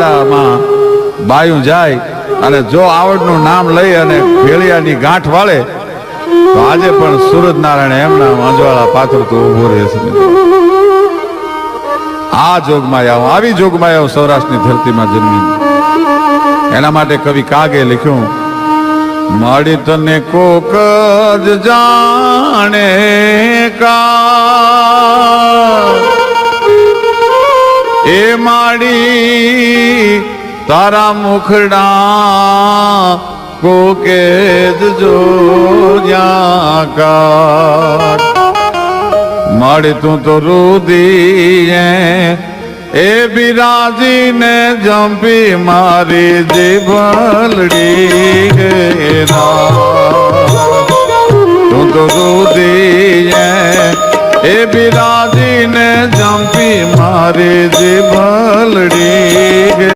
મેળામાં બાયું જાય અને જો આવડનું નામ લઈ અને ભેળિયાની ગાંઠ વાળે તો આજે પણ સૂરજનારાયણ એમના અંજવાળા પાત્ર તો ઉભો રહે છે. આ જોગમાયાઓ, આવી જોગમાયાઓ સૌરાષ્ટ્રની ધરતીમાં જન્મી. એના માટે કવિ કાગે લખ્યું, માડી તને કોક જ જાણે કા એ માડી તારા મુખડા કોકે જ જોયા કા. માડી તું તો રુદીએ એ બિરાજીને જંપી મારી જીભલડી ગેરા. તું તો રુદીએ એ બિરાજીને જંપી મારી જીભલડી